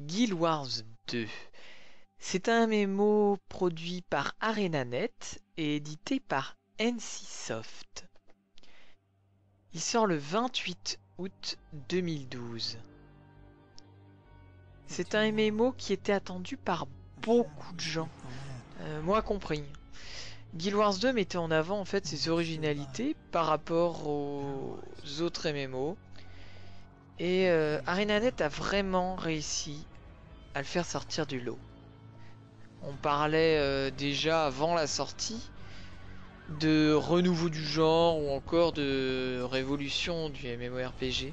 Guild Wars 2. C'est un MMO produit par ArenaNet et édité par NCSoft. Il sort le 28 août 2012. C'est un MMO qui était attendu par beaucoup de gens, moi compris. Guild Wars 2 mettait en avant en fait ses originalités par rapport aux autres MMO. Et ArenaNet a vraiment réussi à le faire sortir du lot. On parlait déjà avant la sortie de renouveau du genre ou encore de révolution du MMORPG.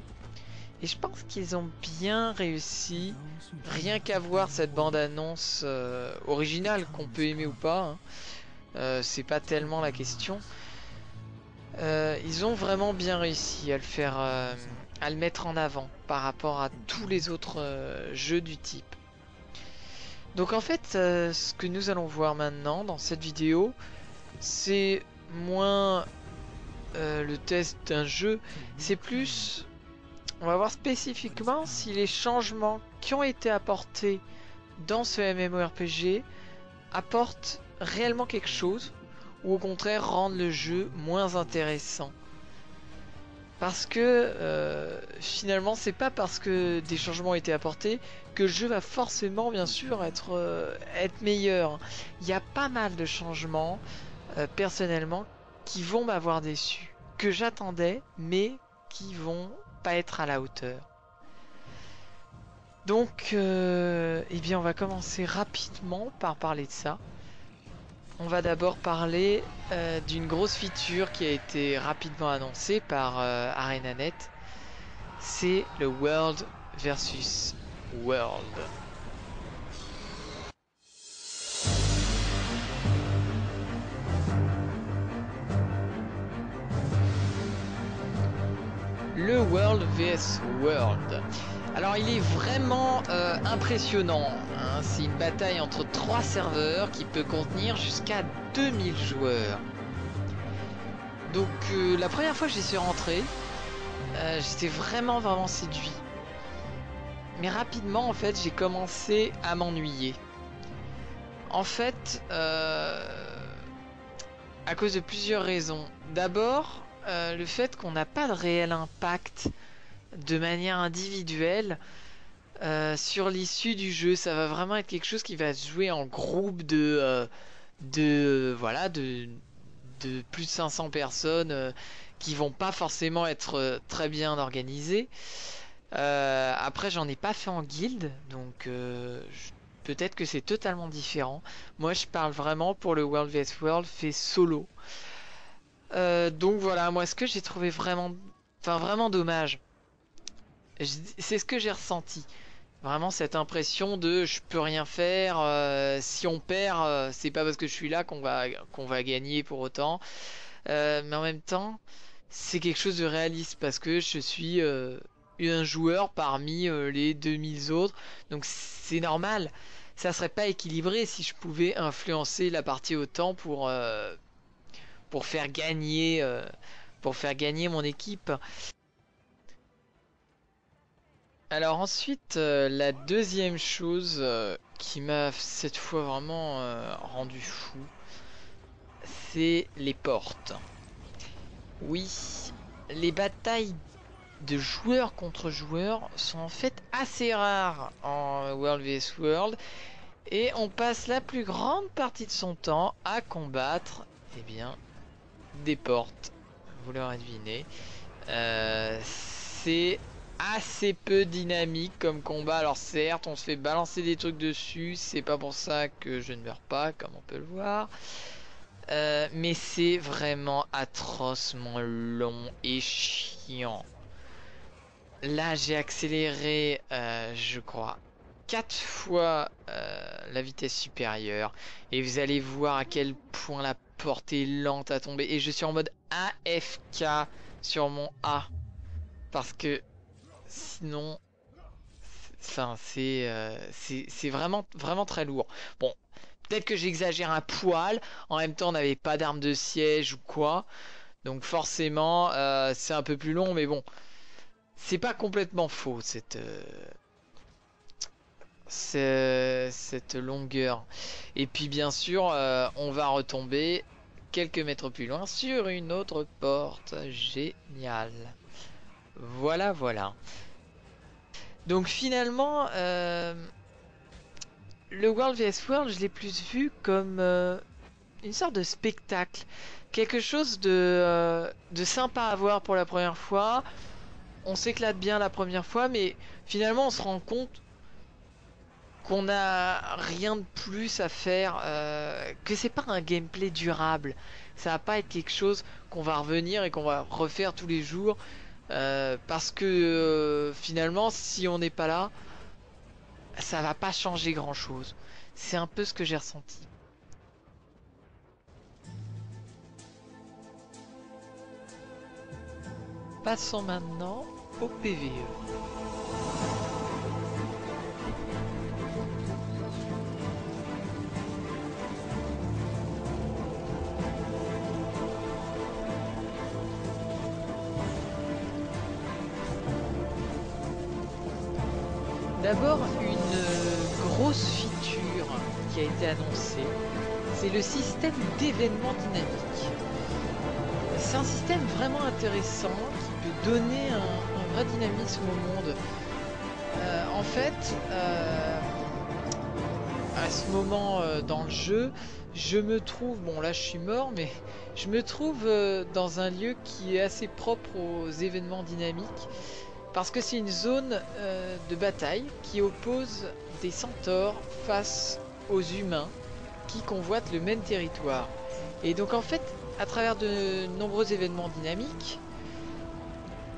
Et je pense qu'ils ont bien réussi, rien qu'à voir cette bande-annonce originale, qu'on peut aimer ou pas, hein. C'est pas tellement la question. Ils ont vraiment bien réussi à le faire, à le mettre en avant par rapport à tous les autres jeux du type. Donc en fait, ce que nous allons voir maintenant dans cette vidéo, c'est moins le test d'un jeu, c'est plus, on va voir spécifiquement si les changements qui ont été apportés dans ce MMORPG apportent réellement quelque chose, ou au contraire rendent le jeu moins intéressant. Parce que finalement, c'est pas parce que des changements ont été apportés que le jeu va forcément, bien sûr, être meilleur. Il y a pas mal de changements, personnellement, qui vont m'avoir déçu, que j'attendais, mais qui vont pas être à la hauteur. Donc, eh bien, on va commencer rapidement par parler de ça. On va d'abord parler d'une grosse feature qui a été rapidement annoncée par ArenaNet. C'est le World versus World. Le World vs World. Alors il est vraiment impressionnant, hein. C'est une bataille entre 3 serveurs qui peut contenir jusqu'à 2000 joueurs. Donc la première fois que j'y suis rentré, j'étais vraiment séduit. Mais rapidement en fait j'ai commencé à m'ennuyer. En fait, à cause de plusieurs raisons. D'abord, le fait qu'on n'a pas de réel impact de manière individuelle sur l'issue du jeu. Ça va vraiment être quelque chose qui va se jouer en groupe voilà, de plus de 500 personnes qui vont pas forcément être très bien organisées. Après, j'en ai pas fait en guilde, donc peut-être que c'est totalement différent. Moi, je parle vraiment pour le World vs World fait solo. Donc voilà, moi, ce que j'ai trouvé vraiment dommage, c'est ce que j'ai ressenti. Vraiment cette impression de je peux rien faire, si on perd, c'est pas parce que je suis là qu'on va gagner pour autant. Mais en même temps, c'est quelque chose de réaliste parce que je suis un joueur parmi les 2000 autres. Donc c'est normal. Ça serait pas équilibré si je pouvais influencer la partie autant pour faire gagner mon équipe. Alors ensuite, la deuxième chose qui m'a cette fois vraiment rendu fou, c'est les portes. Oui, les batailles de joueurs contre joueurs sont en fait assez rares en World vs World et on passe la plus grande partie de son temps à combattre, eh bien, des portes. Vous l'aurez deviné. C'est assez peu dynamique comme combat. Alors certes, on se fait balancer des trucs dessus. C'est pas pour ça que je ne meurs pas, comme on peut le voir. Mais c'est vraiment atrocement long et chiant. Là, j'ai accéléré, je crois, 4 fois la vitesse supérieure. Et vous allez voir à quel point la porte est lente à tomber. Et je suis en mode AFK sur mon A. Parce que sinon, enfin, c'est vraiment très lourd. Bon, peut-être que j'exagère un poil. En même temps, on n'avait pas d'arme de siège ou quoi. Donc forcément, c'est un peu plus long. Mais bon, c'est pas complètement faux cette longueur. Et puis bien sûr, on va retomber quelques mètres plus loin sur une autre porte. Génial. Voilà, voilà. Donc finalement, le World vs World, je l'ai plus vu comme une sorte de spectacle. Quelque chose de sympa à voir pour la première fois. On s'éclate bien la première fois, mais finalement on se rend compte qu'on n'a rien de plus à faire, que c'est pas un gameplay durable. Ça va pas être quelque chose qu'on va revenir et qu'on va refaire tous les jours, parce que finalement, si on n'est pas là, ça va pas changer grand-chose. C'est un peu ce que j'ai ressenti. Passons maintenant au PvE. D'abord, une grosse feature qui a été annoncée, c'est le système d'événements dynamiques. C'est un système vraiment intéressant qui peut donner un vrai dynamisme au monde. En fait, à ce moment dans le jeu, je me trouve, bon là je suis mort, mais je me trouve dans un lieu qui est assez propre aux événements dynamiques. Parce que c'est une zone de bataille qui oppose des centaures face aux humains qui convoitent le même territoire. Et donc en fait, à travers de nombreux événements dynamiques,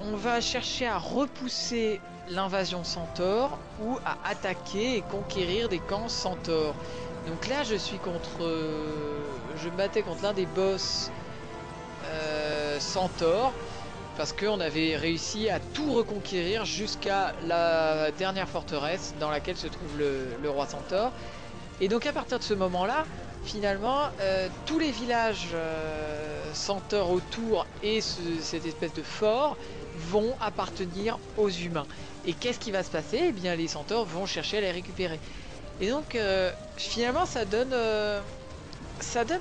on va chercher à repousser l'invasion centaure ou à attaquer et conquérir des camps centaures. Donc là, je me battais contre l'un des boss centaures parce qu'on avait réussi à tout reconquérir jusqu'à la dernière forteresse dans laquelle se trouve le roi centaure. Et donc à partir de ce moment-là, finalement, tous les villages centaures autour et cette espèce de fort vont appartenir aux humains. Et qu'est-ce qui va se passer? Eh bien, les centaures vont chercher à les récupérer. Et donc, finalement, ça donne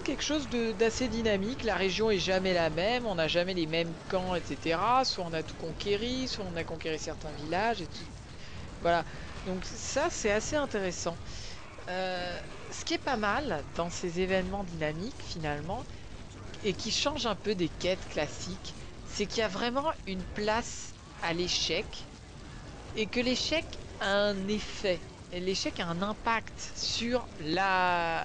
quelque chose d'assez dynamique. La région est jamais la même, on n'a jamais les mêmes camps, etc. Soit on a tout conquéri, soit on a conquéri certains villages, et tout. Voilà. Donc ça, c'est assez intéressant. Ce qui est pas mal dans ces événements dynamiques, finalement, et qui change un peu des quêtes classiques, c'est qu'il y a vraiment une place à l'échec, et que l'échec a un effet. Et l'échec a un impact sur la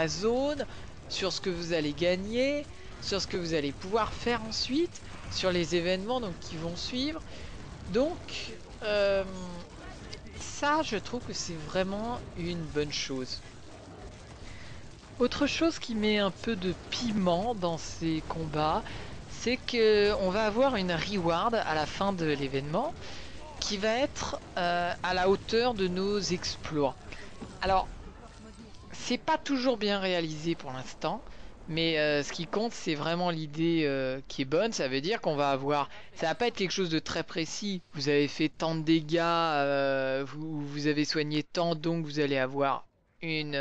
zone, sur ce que vous allez gagner, sur ce que vous allez pouvoir faire ensuite, sur les événements donc, qui vont suivre. Donc, ça, je trouve que c'est vraiment une bonne chose. Autre chose qui met un peu de piment dans ces combats, c'est que on va avoir une reward à la fin de l'événement qui va être à la hauteur de nos exploits. Alors, c'est pas toujours bien réalisé pour l'instant, mais ce qui compte, c'est vraiment l'idée qui est bonne. Ça veut dire qu'on va avoir, ça va pas être quelque chose de très précis. Vous avez fait tant de dégâts, vous avez soigné tant, donc vous allez avoir une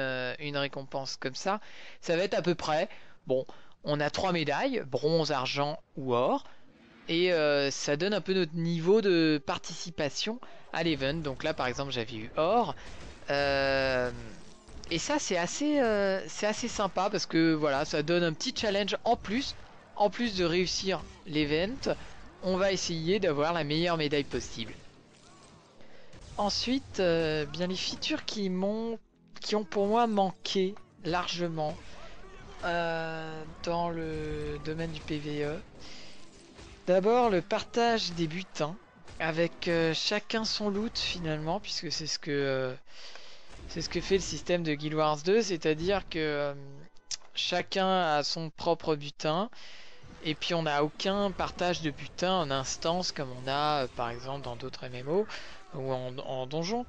récompense comme ça. Ça va être à peu près, bon, on a 3 médailles, bronze, argent ou or. Et ça donne un peu notre niveau de participation à l'event. Donc là, par exemple, j'avais eu or. Euh, et ça, c'est assez sympa parce que voilà, ça donne un petit challenge en plus. En plus de réussir l'event, on va essayer d'avoir la meilleure médaille possible. Ensuite, bien les features qui ont pour moi manqué largement dans le domaine du PvE. D'abord, le partage des butins, avec chacun son loot finalement, puisque c'est ce que fait le système de Guild Wars 2, c'est-à-dire que chacun a son propre butin, et puis on n'a aucun partage de butin en instance comme on a par exemple dans d'autres MMO ou en donjon.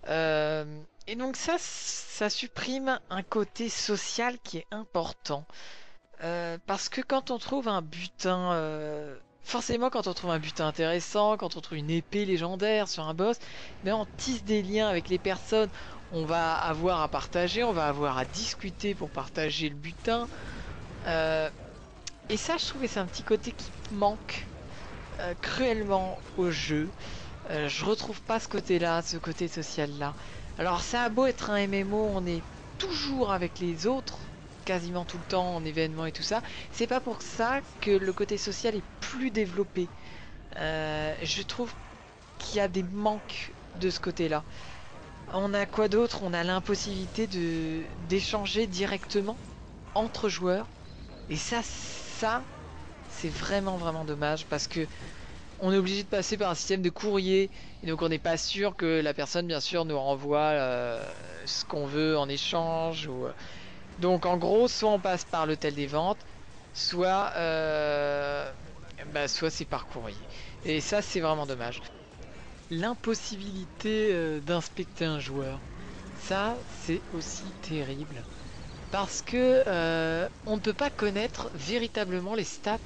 Et donc ça supprime un côté social qui est important. Parce que quand on trouve un butin forcément, quand on trouve un butin intéressant, quand on trouve une épée légendaire sur un boss, mais on tisse des liens avec les personnes. On va avoir à partager, on va avoir à discuter pour partager le butin. Euh, et ça, je trouve que c'est un petit côté qui manque cruellement au jeu. Je retrouve pas ce côté-là, ce côté social-là. Alors, ça a beau être un MMO, on est toujours avec les autres, quasiment tout le temps en événements et tout ça. C'est pas pour ça que le côté social est plus développé. Je trouve qu'il y a des manques de ce côté-là. On a quoi d'autre? On a l'impossibilité de d'échanger directement entre joueurs. Et ça, c'est vraiment vraiment dommage parce que on est obligé de passer par un système de courrier et donc on n'est pas sûr que la personne bien sûr nous renvoie ce qu'on veut en échange donc en gros soit on passe par l'hôtel des ventes soit soit c'est par courrier et ça c'est vraiment dommage. L'impossibilité d'inspecter un joueur, ça c'est aussi terrible parce que on ne peut pas connaître véritablement les stats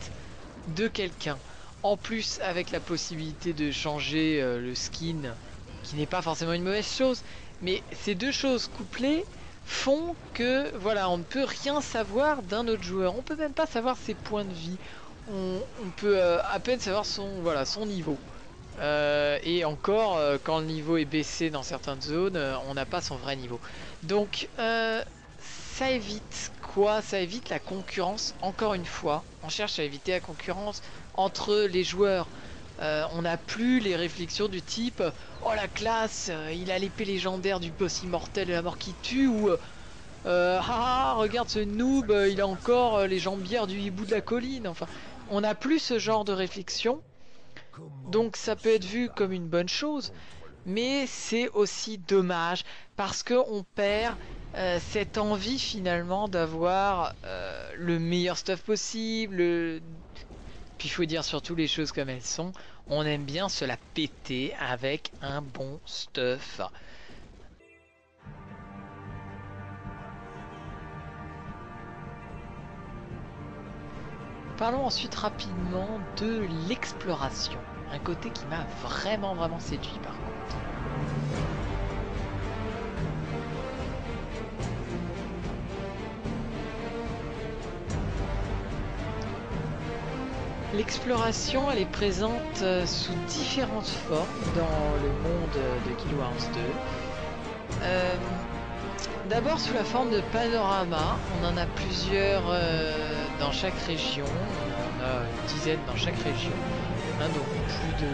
de quelqu'un. En plus, avec la possibilité de changer le skin, qui n'est pas forcément une mauvaise chose, mais ces deux choses couplées font que voilà, on ne peut rien savoir d'un autre joueur. On peut même pas savoir ses points de vie. On peut à peine savoir son niveau. Et encore, quand le niveau est baissé dans certaines zones, on n'a pas son vrai niveau. Donc, ça évite quoi? Ça évite la concurrence, encore une fois. On cherche à éviter la concurrence entre les joueurs. On n'a plus les réflexions du type oh la classe, il a l'épée légendaire du boss immortel de la mort qui tue ou regarde ce noob, il a encore les jambières du hibou de la colline. Enfin, on n'a plus ce genre de réflexion. Donc ça peut être vu comme une bonne chose, mais c'est aussi dommage parce que on perd cette envie finalement d'avoir le meilleur stuff possible. Puis il faut dire surtout les choses comme elles sont. On aime bien se la péter avec un bon stuff. Parlons ensuite rapidement de l'exploration. Un côté qui m'a vraiment vraiment séduit par contre. L'exploration, elle est présente sous différentes formes dans le monde de Guild Wars 2. D'abord sous la forme de panorama, on en a plusieurs dans chaque région, on en a une dizaine dans chaque région, donc plus de...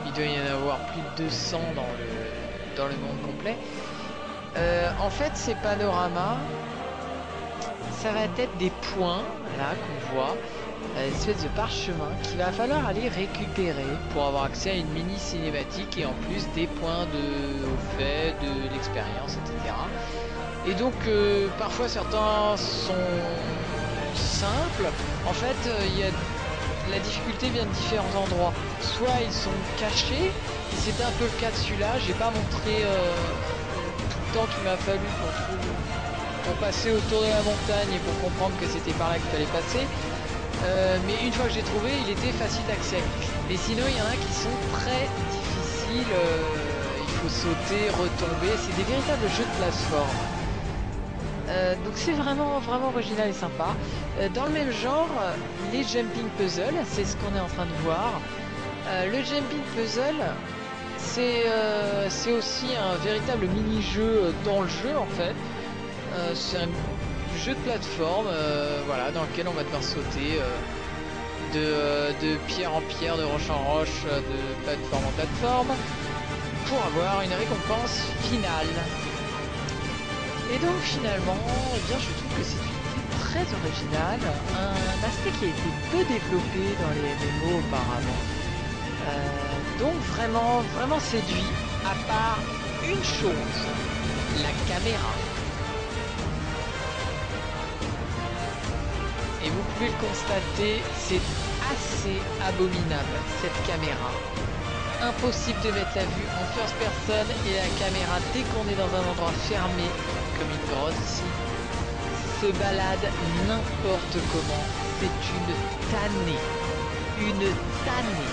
il doit y en avoir plus de 200 dans le monde complet. En fait ces panoramas, ça va être des points là qu'on voit, une espèce de parchemin qu'il va falloir aller récupérer pour avoir accès à une mini cinématique et en plus des points au fait, de l'expérience, etc. Et donc parfois certains sont simples. En fait, la difficulté vient de différents endroits. Soit ils sont cachés, et c'était un peu le cas de celui-là. J'ai pas montré tout le temps qu'il m'a fallu pour passer autour de la montagne et pour comprendre que c'était par là qu'il fallait passer. Mais une fois que j'ai trouvé, il était facile d'accès. Mais sinon, il y en a qui sont très difficiles. Il faut sauter, retomber. C'est des véritables jeux de plateforme. Donc c'est vraiment vraiment original et sympa. Dans le même genre, les jumping puzzles, c'est ce qu'on est en train de voir. Le jumping puzzle, c'est aussi un véritable mini-jeu dans le jeu en fait. C'est un jeu de plateforme voilà, dans lequel on va devoir sauter de pierre en pierre, de roche en roche, de plateforme en plateforme pour avoir une récompense finale. Et donc finalement, eh bien, je trouve que c'est une idée très originale, un aspect qui a été peu développé dans les MMO auparavant. Donc vraiment, vraiment séduit, à part une chose, la caméra. Et vous pouvez le constater, c'est assez abominable cette caméra. Impossible de mettre la vue en first person et la caméra, dès qu'on est dans un endroit fermé, comme une grotte ici, se balade n'importe comment. C'est une tannée. une tannée.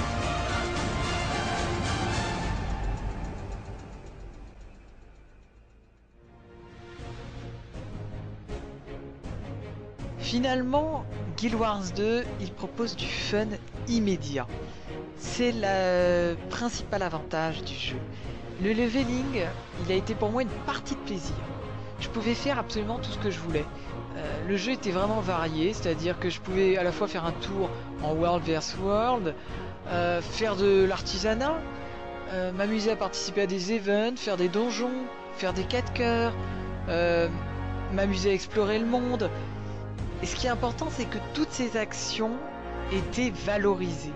Finalement, Guild Wars 2, il propose du fun immédiat. C'est le principal avantage du jeu. Le leveling, il a été pour moi une partie de plaisir. Je pouvais faire absolument tout ce que je voulais. Le jeu était vraiment varié, c'est-à-dire que je pouvais à la fois faire un tour en World vs World, faire de l'artisanat, m'amuser à participer à des events, faire des donjons, faire des 4 cœurs, m'amuser à explorer le monde. Et ce qui est important, c'est que toutes ces actions étaient valorisées.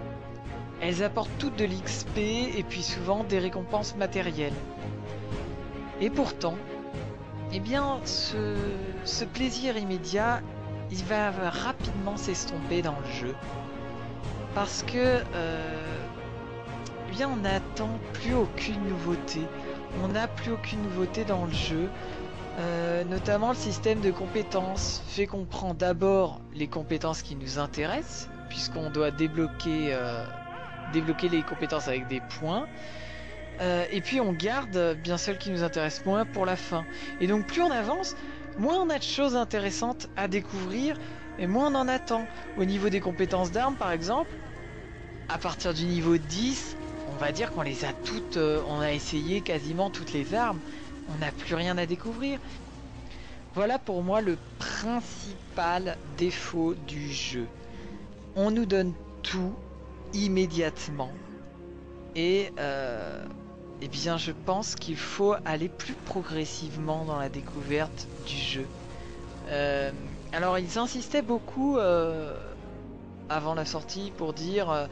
Elles apportent toutes de l'XP et puis souvent des récompenses matérielles. Et pourtant, eh bien, ce plaisir immédiat, il va rapidement s'estomper dans le jeu. Parce que, eh bien, on n'attend plus aucune nouveauté. On n'a plus aucune nouveauté dans le jeu. Notamment le système de compétences fait qu'on prend d'abord les compétences qui nous intéressent, puisqu'on doit débloquer les compétences avec des points. Et puis on garde bien celles qui nous intéressent moins pour la fin. Et donc plus on avance, moins on a de choses intéressantes à découvrir et moins on en attend. Au niveau des compétences d'armes par exemple, à partir du niveau 10, on va dire qu'on les a toutes, on a essayé quasiment toutes les armes, on n'a plus rien à découvrir. Voilà pour moi le principal défaut du jeu. On nous donne tout immédiatement. Et eh bien je pense qu'il faut aller plus progressivement dans la découverte du jeu. Alors ils insistaient beaucoup avant la sortie pour dire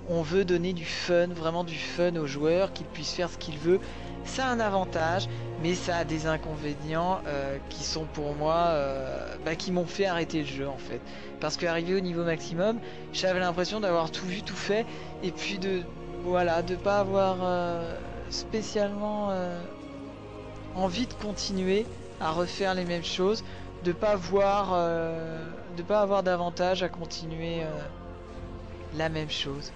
on veut donner du fun, vraiment du fun aux joueurs, qu'ils puissent faire ce qu'ils veulent. Ça a un avantage, mais ça a des inconvénients qui sont pour moi, qui m'ont fait arrêter le jeu en fait. Parce qu'arrivé au niveau maximum, j'avais l'impression d'avoir tout vu, tout fait, et puis de pas avoir spécialement envie de continuer à refaire les mêmes choses, de pas avoir d'avantage à continuer la même chose.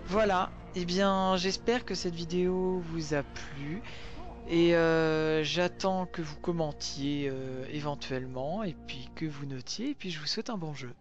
Voilà, et bien j'espère que cette vidéo vous a plu et j'attends que vous commentiez éventuellement et puis que vous notiez et puis je vous souhaite un bon jeu.